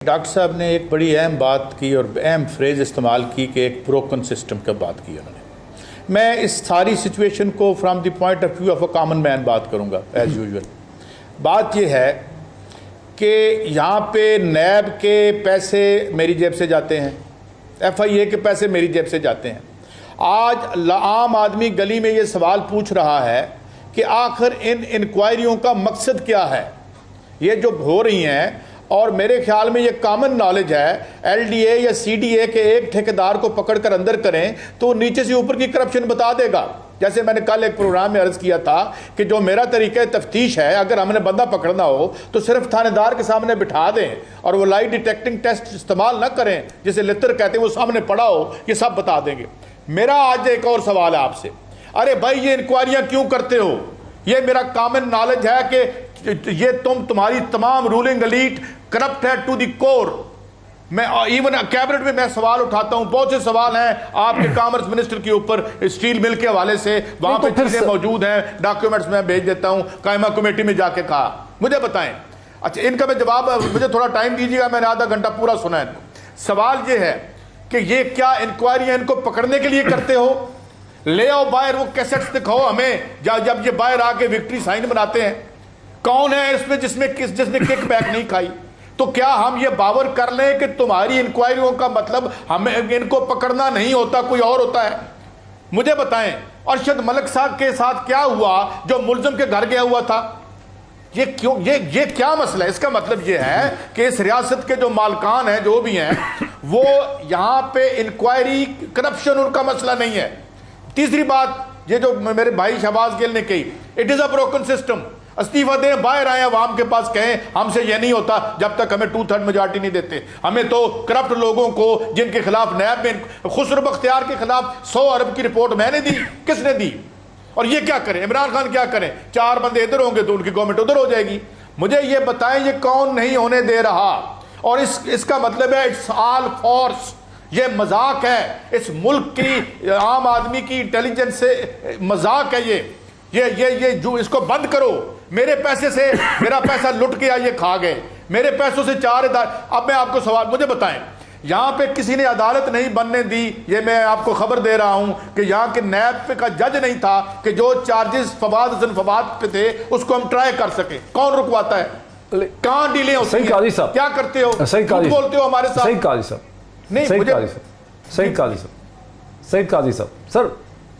Doctor साहब ने एक बड़ी अहम बात की और अहम फ्रेज़ इस्तेमाल की कि एक ब्रोकन सिस्टम की बात की उन्होंने। मैं इस सारी सिचुएशन को from the point of view of a common man बात करूंगा एज़ यूजुअल। बात यह है कि यहाँ पे नैब के पैसे मेरी जेब से जाते हैं, FIA के पैसे मेरी जेब से जाते हैं। आज आम आदमी गली में ये सवाल पूछ रहा है कि आखिर इन इंक्वायरियों का मकसद क्या है, ये जो हो रही हैं। और मेरे ख्याल में ये कॉमन नॉलेज है, LDA या CDA के एक ठेकेदार को पकड़कर अंदर करें तो नीचे से ऊपर की करप्शन बता देगा। जैसे मैंने कल एक प्रोग्राम में अर्ज़ किया था कि जो मेरा तरीका तफ्तीश है, अगर हमने बंदा पकड़ना हो तो सिर्फ थानेदार के सामने बिठा दें और वो लाई डिटेक्टिंग टेस्ट इस्तेमाल ना करें, जिसे लितर कहते हैं, वो सामने पड़ा हो, ये सब बता देंगे। मेरा आज एक और सवाल है आपसे, अरे भाई ये इंक्वायरियाँ क्यों करते हो? ये मेरा कॉमन नॉलेज है कि ये तुम्हारी तमाम रूलिंग एलीट करप्ट है टू द कोर। मैं इवन कैबिनेट में मैं सवाल उठाता हूं, बहुत से सवाल हैं आपके कॉमर्स मिनिस्टर के ऊपर स्टील मिल के हवाले से, वहां पे चीजें मौजूद हैं, डॉक्यूमेंट्स मैं भेज देता हूं, कायमा कमेटी में जाके कहा। मुझे बताएं, अच्छा इनका मैं जवाब, मुझे थोड़ा टाइम दीजिएगा, मैंने आधा घंटा पूरा सुना है इनको। सवाल ये है कि ये क्या इंक्वायरी इनको पकड़ने के लिए करते हो? ले आओ बाहर वो कैसेट्स दिखाओ हमें, जब ये बाहर आके विक्ट्री साइन बनाते हैं। कौन है इसमें जिसने किक बैक नहीं खाई? तो क्या हम ये बावर कर लें कि तुम्हारी इंक्वायरियों का मतलब हमें इनको पकड़ना नहीं होता, कोई और होता है? मुझे बताएं, अरशद मलिक साहब के साथ क्या हुआ जो मुलजिम के घर गया हुआ था? ये क्यों, ये क्या मसला है? इसका मतलब ये है कि इस रियासत के जो मालकान हैं, जो भी हैं, वो यहां पे इंक्वायरी करप्शन उनका मसला नहीं है। तीसरी बात, ये जो मेरे भाई शहबाज गिल ने कही, it is a broken system. इस्तीफा दें, बाहर आए, अवाम के पास कहें हमसे ये नहीं होता जब तक हमें 2/3 मेजॉरिटी नहीं देते। हमें तो करप्ट लोगों को, जिनके खिलाफ नैब में खुसरो बख्तियार के खिलाफ 100 अरब की रिपोर्ट मैंने दी, किसने दी? और ये क्या करें, इमरान खान क्या करें? 4 बंदे इधर होंगे तो उनकी गवर्नमेंट उधर हो जाएगी। मुझे ये बताएं ये कौन नहीं होने दे रहा? और इसका मतलब है इट्स ऑल फोर्स, ये मजाक है, इस मुल्क की आम आदमी की इंटेलिजेंस से मजाक है ये जो इसको बंद करो। मेरे पैसे से, मेरा पैसा लुट के ये खा गए, मेरे पैसों से 4 इदारे। अब मैं आपको सवाल, मुझे बताएं, यहां पे किसी ने अदालत नहीं बनने दी, ये मैं आपको खबर दे रहा हूं कि यहां के नैब का जज नहीं था कि जो चार्जेस फवाद हसन फवाद पे थे उसको हम ट्राई कर सके। कौन रुकवाता है? कहां डीले होती है? क्या करते हो? झूठ बोलते हो हमारे साथ। सईद काजी साहब, नहीं मुझे सईद काजी साहब सर,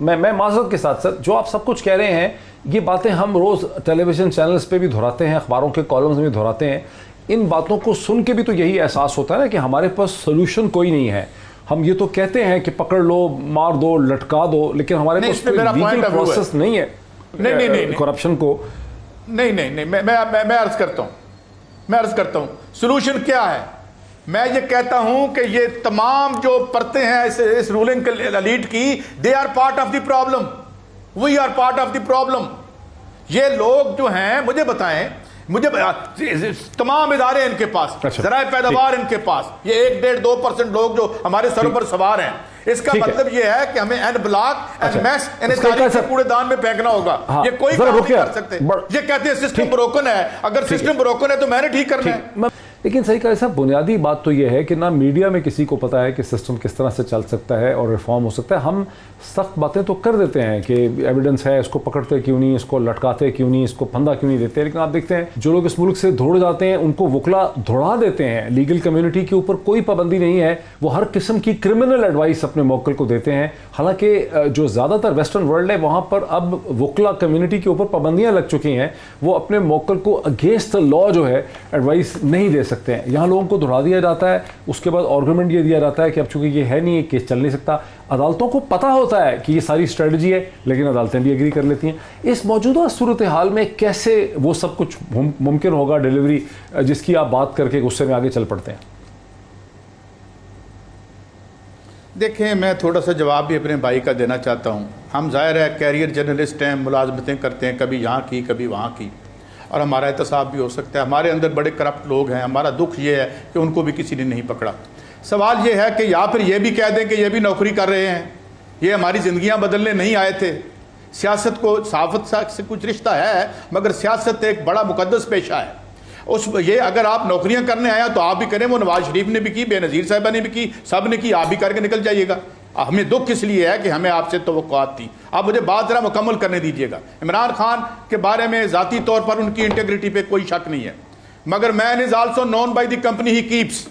मैं माजरत के साथ सर, जो आप सब कुछ कह रहे हैं ये बातें हम रोज़ टेलीविज़न चैनल्स पे भी दोहराते हैं, अखबारों के कॉलम्स में भी दोहराते हैं। इन बातों को सुन के भी तो यही एहसास होता है ना कि हमारे पास सोल्यूशन कोई नहीं है। हम ये तो कहते हैं कि पकड़ लो, मार दो, लटका दो, लेकिन हमारे पास कोई लीगल प्रोसेस नहीं है करप्शन को। नहीं, मैं अर्ज करता हूँ सोल्यूशन क्या है। मैं ये कहता हूं कि ये तमाम जो परतें हैं इस रूलिंग एलीट की, they are part of the problem, we are part of the problem. ये लोग जो हैं, मुझे बताएं, मुझे तमाम इदारे इनके पास, जराए पैदावार इनके पास, ये 1-1.5-2% लोग जो हमारे सरों पर सवार हैं। इसका मतलब ये है कि हमें एन ब्लॉक एंड मैस इन्हें तारीख के कूड़ेदान में फेंकना होगा। ये कोई काम नहीं कर सकते। ये कहते हैं सिस्टम ब्रोकन है, अगर सिस्टम ब्रोकन है तो मैंने ठीक करना है। लेकिन सही कहा साहब, बुनियादी बात तो यह है कि ना मीडिया में किसी को पता है कि सिस्टम किस तरह से चल सकता है और रिफॉर्म हो सकता है। हम सख्त बातें तो कर देते हैं कि एविडेंस है, इसको पकड़ते क्यों नहीं, इसको लटकाते क्यों नहीं, इसको फंदा क्यों नहीं देते, लेकिन आप देखते हैं जो लोग इस मुल्क से दौड़ जाते हैं उनको वकला दौड़ा देते हैं। लीगल कम्युनिटी के ऊपर कोई पाबंदी नहीं है, वो हर किस्म की क्रिमिनल एडवाइस अपने मौकल को देते हैं। हालांकि जो ज़्यादातर वेस्टर्न वर्ल्ड है वहाँ पर अब वकला कम्युनिटी के ऊपर पाबंदियाँ लग चुकी हैं, वो अपने मौकल को अगेंस्ट द लॉ जो है एडवाइस नहीं दे सकते हैं। यहाँ लोगों को दौड़ा दिया जाता है, उसके बाद आर्गूमेंट ये दिया जाता है कि अब चूंकि ये है नहीं, ये केस चल नहीं सकता। अदालतों को पता होता है कि ये सारी स्ट्रेटजी है, लेकिन अदालतें भी एग्री कर लेती हैं। इस मौजूदा सूरत हाल में कैसे वो सब कुछ मुमकिन होगा डिलीवरी, जिसकी आप बात करके गुस्से में आगे चल पड़ते हैं? देखें, मैं थोड़ा सा जवाब भी अपने भाई का देना चाहता हूँ। हम ज़ाहिर है कैरियर जर्नलिस्ट हैं, मुलाजमतें करते हैं, कभी यहाँ की कभी वहाँ की, और हमारा एहतसाब भी हो सकता है। हमारे अंदर बड़े करप्ट लोग हैं। हमारा दुख ये है कि उनको भी किसी ने नहीं पकड़ा। सवाल ये है कि या फिर ये भी कह दें कि ये भी नौकरी कर रहे हैं, ये हमारी ज़िंदगियां बदलने नहीं आए थे। सियासत को, सहाफ़त से कुछ रिश्ता है, मगर सियासत एक बड़ा मुकद्दस पेशा है उस ये अगर आप नौकरियां करने आया तो आप भी करें, वो नवाज शरीफ ने भी की, बेनज़ीर साहबा ने भी की, सब ने की, आप भी करके निकल जाइएगा। हमें दुख इसलिए है कि हमें आपसे तवक्कुआत थी। आप मुझे बात जरा मुकम्मल करने दीजिएगा। इमरान खान के बारे में ज़ाती तौर पर उनकी इंटीग्रिटी पे कोई शक नहीं है, मगर man is also known by the company he keeps.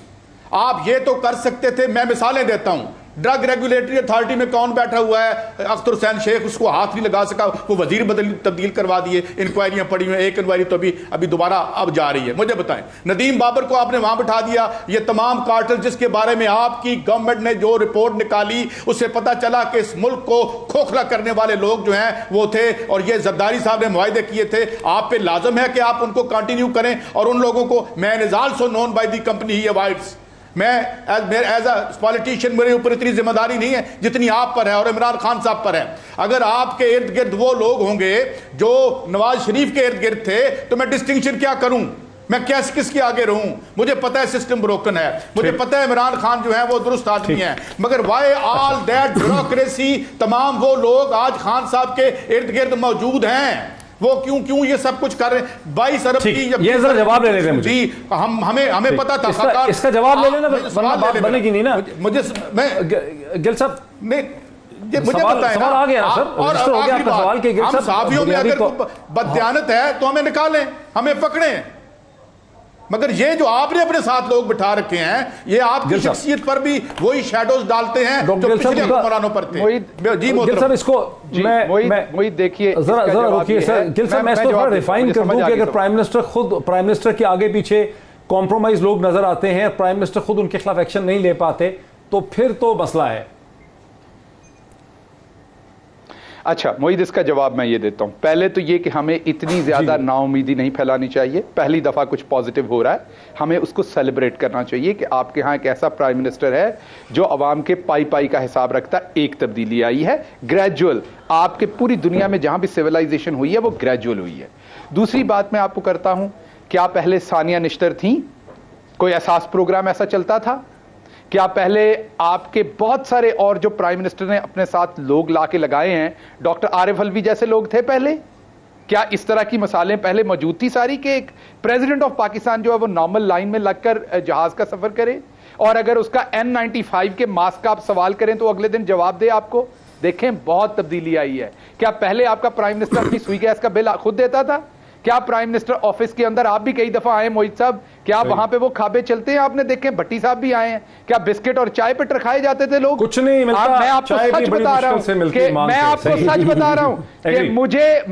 आप ये तो कर सकते थे, मैं मिसालें देता हूं, ड्रग रेगुलेटरी अथॉरिटी में कौन बैठा हुआ है, अख्तर हुसैन शेख, उसको हाथ नहीं लगा सका, वो वजीर तब्दील करवा दिए, इंक्वायरियां पड़ी हुई, एक इंक्वायरी तो अभी दोबारा अब जा रही है। मुझे बताएं, नदीम बाबर को आपने वहां बिठा दिया, ये तमाम कार्टल जिसके बारे में आपकी गवर्नमेंट ने जो रिपोर्ट निकाली उससे पता चला कि इस मुल्क को खोखला करने वाले लोग जो हैं वो थे, और ये जरदारी साहब ने मुआहदे किए थे। आप पे लाजम है कि आप उनको कंटिन्यू करें, और उन लोगों को man is also known by the company he avoids. मैं एज अ पॉलिटिशियन मेरे ऊपर इतनी जिम्मेदारी नहीं है जितनी आप पर है और इमरान खान साहब पर है। अगर आपके इर्द गिर्द वो लोग होंगे जो नवाज शरीफ के इर्द गिर्द थे तो मैं डिस्टिंक्शन क्या करूं, मैं कैसे किसके आगे रहूं? मुझे पता है सिस्टम ब्रोकन है, मुझे पता है इमरान खान जो है वो दुरुस्त आदमी है, मगर वाई ऑल दैट ब्यूरोक्रेसी, तमाम वो लोग आज खान साहब के इर्द गिर्द मौजूद हैं, वो क्यों ये सब कुछ कर रहे हैं? 22 अरब की ये जरा जवाब ले लेते हैं मुझे। जी, हमें पता था इसका जवाब ले लेना, वरना बात बनेगी नहीं ना। मुझे मैं गिल साहब नहीं, मुझे बताएं, सवाल आ गया ना सर, और आखिरी सवाल के गिल साहब, साफियों में अगर बददियानत है तो हमें निकालें, हमें पकड़ें, मगर ये जो आपने अपने साथ लोग बिठा रखे हैं ये आपकी शख्सियत पर भी वही शैडोज डालते हैं जो पिछले हुक्मरानों पर थे। जी गिल साहब, इसको मैं देखिए जरा रुकिए सर। गिल साहब, मैं इसको थोड़ा रिफाइन कर दूं कि अगर प्राइम मिनिस्टर के आगे पीछे कॉम्प्रोमाइज लोग नजर आते हैं, प्राइम मिनिस्टर खुद उनके खिलाफ एक्शन नहीं ले पाते, तो फिर तो मसला है। अच्छा मोईद, इसका जवाब मैं ये देता हूं। पहले तो ये कि हमें इतनी ज्यादा नाउमीदी नहीं फैलानी चाहिए। पहली दफा कुछ पॉजिटिव हो रहा है, हमें उसको सेलिब्रेट करना चाहिए कि आपके यहाँ एक ऐसा प्राइम मिनिस्टर है जो अवाम के पाई का हिसाब रखता है। एक तब्दीली आई है, ग्रेजुअल, आपके पूरी दुनिया में जहां भी सिविलाइजेशन हुई है वो ग्रेजुअल हुई है। दूसरी बात मैं आपको करता हूं, क्या पहले सानिया निश्तर थी? कोई एहसास प्रोग्राम ऐसा चलता था? क्या पहले आपके बहुत सारे और जो प्राइम मिनिस्टर ने अपने साथ लोग लाके लगाए हैं, डॉक्टर आरिफ अलवी जैसे लोग थे पहले? क्या इस तरह की मिसालें पहले मौजूद थी सारी कि एक प्रेसिडेंट ऑफ पाकिस्तान जो है वो नॉर्मल लाइन में लगकर जहाज का सफर करे, और अगर उसका N95 के मास्क का आप सवाल करें तो अगले दिन जवाब दे आपको? देखें, बहुत तब्दीली आई है। क्या पहले आपका प्राइम मिनिस्टर अपनी सुई गैस का बिल खुद देता था? क्या प्राइम मिनिस्टर ऑफिस के अंदर, आप भी कई दफा आए मोहित साहब, क्या वहां पे वो खाबे चलते हैं? आपने देखे, भट्टी साहब भी आए हैं, क्या बिस्किट और चाय पे टरखाए जाते थे लोग? कुछ नहीं मिलता। मैं आपको सच बता रहा हूं कि मैं आपको सच बता रहा हूं कि मुझे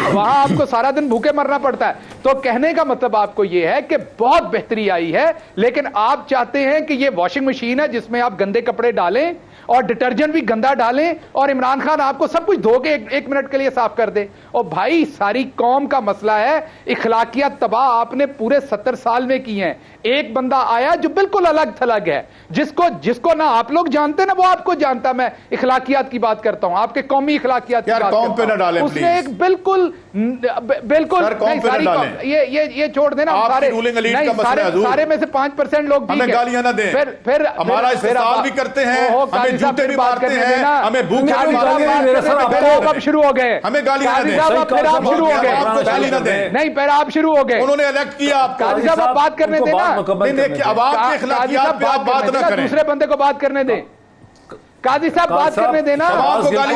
वहां आपको सारा दिन भूखे मरना पड़ता है। तो कहने का मतलब आपको यह है कि बहुत बेहतरी आई है, लेकिन आप चाहते हैं कि ये वॉशिंग मशीन है जिसमें आप गंदे कपड़े डालें और डिटर्जेंट भी गंदा डालें और इमरान खान आपको सब कुछ धो के एक मिनट के लिए साफ कर दे। और भाई, सारी कौम का मसला है, इखलाकियात तबाह आपने पूरे 70 साल में की हैं। एक बंदा आया जो बिल्कुल अलग थलग है, जिसको ना आप लोग जानते ना वो आपको जानता। मैं इखलाकियात की बात करता हूं, आपके कौमी इखलाकियात की बात करता हूं। उसने एक बिल्कुल ये छोड़ देना, सारे में से 5% लोग हमें गालियां ना दें, फिर हमारा इस्तेमाल भी करते हैं, हमें जूते भी मारते हैं, हमें भूखे भी मारते हैं। कब शुरू हो गए? हमें गालियां ना दें, फिर आप शुरू हो गए। आपको गाली ना दें। नहीं, फिर आप शुरू हो गए। उन्होंने इलेक्ट किया आपको। काजी साहब, आप बात करने देना। दूसरे बंदे को बात करने दें। काजी साहब, बात करने देना। आपके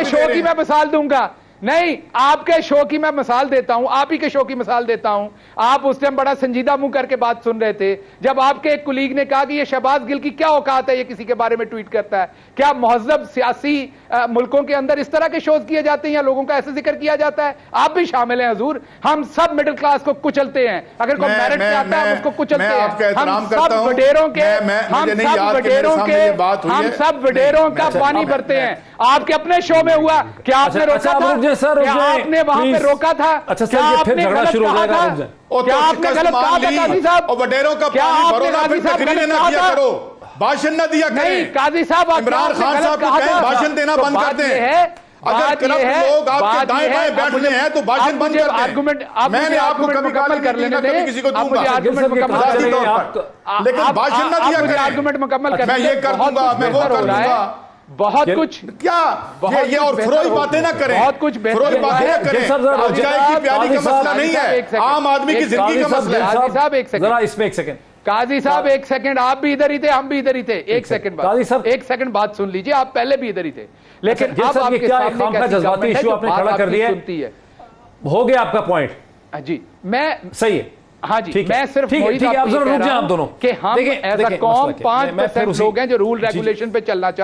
शो की मैं मिसाल दूंगा। नहीं, आपके शो की मैं मिसाल देता हूं, आप ही के शो की मिसाल देता हूं। आप उस टाइम बड़ा संजीदा मुंह करके बात सुन रहे थे जब आपके एक कुलीग ने कहा कि ये शहबाज गिल की क्या औकात है, ये किसी के बारे में ट्वीट करता है। क्या महज़ब सियासी मुल्कों के अंदर इस तरह के शोज किए जाते हैं या लोगों का ऐसे जिक्र किया जाता है? आप भी शामिल हैं हजूर। हम सब मिडिल क्लास को कुचलते हैं, अगर कोई मेरिट में आता है उसको कुचलते हैं। हम सब वडेरों का पानी भरते हैं। आपके अपने शो में हुआ, क्या आपने रोका था? क्या आपने वहां पे रोका था? अच्छा सर, ये फिर झगड़ा शुरू हो जाएगा। क्या आपने गलत कहा था काजी साहब? और वडेरों का पानी भरो ना, फिर तकरीरें ना दिया करो, भाषण ना दिया करें। नहीं काजी साहब, इमरान खान साहब को कहें भाषण देना बंद कर दें। अगर करप्ट लोग आपके दाएं बाएं बैठ रहे हैं तो भाषण बंद कर दें। मैंने आपको कभी गाली कर लेना, कभी किसी को दूंगा, लेकिन भाषण ना दिया करें। आर्गुमेंट मुकम्मल कर, मैं ये कर दूंगा, मैं वो कर दूंगा। बहुत कुछ क्या ये और फ्रोई बातें ना करें, बहुत कुछ फ्रोई बातें ना करें। अब चाय की प्याली का मसला नहीं है, आम आदमी की जिंदगी का मसला है। काजी साहब एक सेकंड, जरा इसमें एक सेकंड, काजी साहब एक सेकंड, आप भी इधर ही थे, हम भी इधर ही थे। एक सेकंड काजी साहब, एक सेकंड बात सुन लीजिए, आप पहले भी इधर ही थे, लेकिन अच्छा, अब आपके क्या सामने खामखा जज्बाती इशू आपने खड़ा कर दिया है, हो गया आपका पॉइंट जी। मैं सही है, हाँ जी, ठीक मैं है, सिर्फ ठीक है, वही ठीक है, बात आप जरा कह रुक रहा जाएं हूं आप दोनों कि हम देखिए, एज अ देखिए, कॉम मसला क्या है, मैं फिर 5% उसी- लोग हैं जो रूल जी, जी। रेगुलेशन पे चलना चाहते